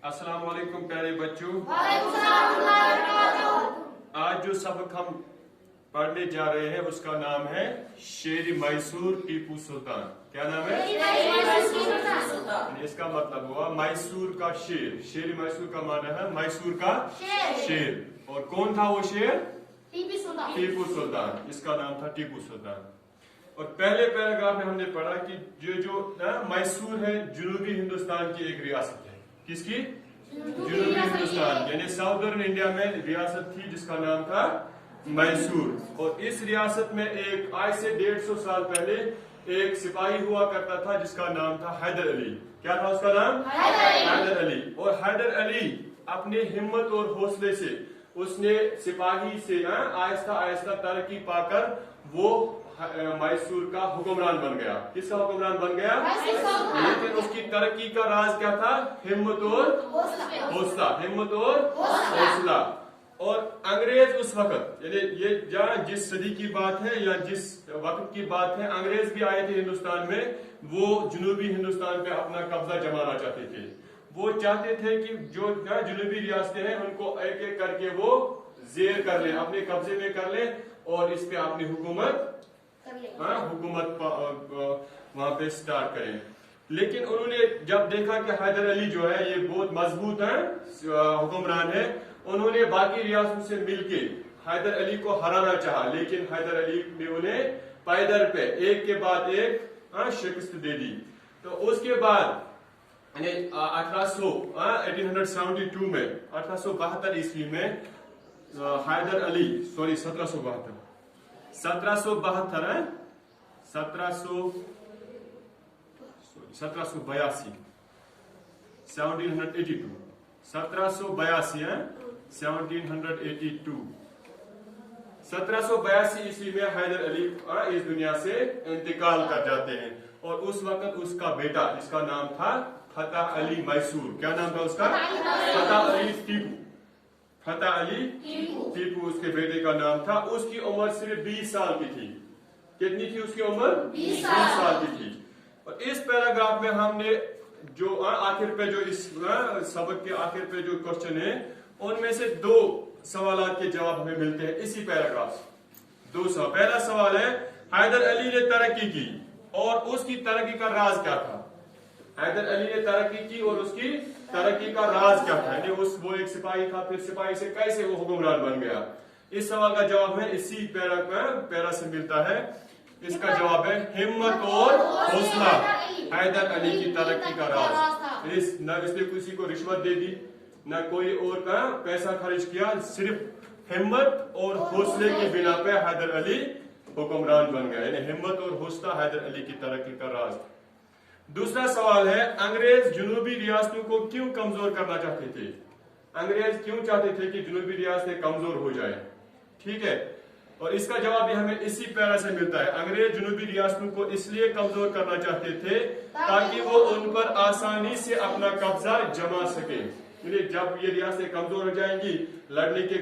अस्सलाम वालेकुम प्यारे बच्चों। आज जो सबक हम पढ़ने जा रहे हैं उसका नाम है शेर मैसूर टीपू सुल्तान। क्या नाम है? इसका मतलब हुआ मैसूर का शेर। शेर मैसूर का माना है मैसूर का शेर। और कौन था वो शेर? टीपू सुल्तान। इसका नाम था टीपू सुल्तान। और पहले पैराग्राफ में हमने पढ़ा कि जो मैसूर है जनूबी हिंदुस्तान की एक रियासत है। किसकी? जनूबी हिंदुस्तान यानी साउदर्न इंडिया में रियासत थी जिसका नाम था मैसूर। और इस रियासत में एक आज से 150 साल पहले एक सिपाही हुआ करता था जिसका नाम था हैदर अली। क्या था उसका नाम? हैदर अली। और हैदर अली अपने हिम्मत और हौसले से उसने सिपाही से आहिस्ता आहिस्ता तरक्की पाकर वो मैसूर का हुक्मरान बन गया। किसका हुक्मरान बन गया? लेकिन उसकी तरक्की का राज क्या था? हिम्मत और हौसला। हिम्मत और हौसला। और अंग्रेज उस वक्त यानी ये जिस सदी की बात है या जिस वक्त की बात है, अंग्रेज भी आए थे हिंदुस्तान में। वो जनूबी हिंदुस्तान पे अपना कब्जा जमाना चाहते थे। वो चाहते थे कि जो जनूबी रियासतें हैं उनको एक एक करके वो जेर कर ले, अपने कब्जे में कर ले और इस पे अपनी हुकूमत वहां पे स्टार्ट करें। लेकिन उन्होंने जब देखा कि हैदर अली जो है ये बहुत मजबूत है हुक्मरान है, उन्होंने बाकी रियासतों से मिलके हैदर अली को हराना चाहा। लेकिन हैदर अली ने उन्हें पैदर पे एक के बाद एक शिकस्त दे दी। तो उसके बाद 1872 में 1872 ईस्वी में हैदर अली 1782 ईस्वी में हैदर अली इस दुनिया से इंतकाल कर जाते हैं। और उस वक्त उसका बेटा जिसका नाम था फतेह अली मैसूर। क्या नाम था उसका? फतेह अली टीपू। फतेह अली टीपू उसके बेटे का नाम था। उसकी उम्र सिर्फ 20 साल की थी। कितनी थी उसकी उम्र? 20 साल की थी। और इस पैराग्राफ में हमने जो आखिर पे जो इस सबक के आखिर पे जो क्वेश्चन है उनमें से 2 सवालों के जवाब हमें मिलते हैं इसी पैराग्राफ से। 2 सवाल। पहला सवाल है हैदर अली ने तरक्की की और उसकी तरक्की का राज क्या था? हैदर अली ने तरक्की की और उसकी तरक्की का राज क्या था? यानी वो एक सिपाही था, फिर सिपाही से कैसे वो हुक्मरान बन गया? इस सवाल का जवाब है इसी पैरा से मिलता है। इसका जवाब है हिम्मत और हौसला। हैदर अली की तरक्की का राज न इसने किसी को रिश्वत दे दी, न कोई और का पैसा खर्च किया, सिर्फ हिम्मत और हौसले की बिना पे हैदर अली हुक्मरान बन गया। यानी हिम्मत और हौसला हैदर अली की तरक्की का राज। दूसरा सवाल है अंग्रेज जनूबी रियासतों को क्यों कमजोर करना चाहते थे? अंग्रेज क्यों चाहते थे कि जनूबी रियासतें कमजोर हो जाए? ठीक है। और इसका जवाब भी हमें इसी पैरा से मिलता है। अंग्रेज जनूबी रियासतों को इसलिए कमजोर करना चाहते थे ताकि वो उन पर आसानी से अपना कब्जा जमा सके। जब ये रियासतें कमजोर हो जाएंगी लड़ने के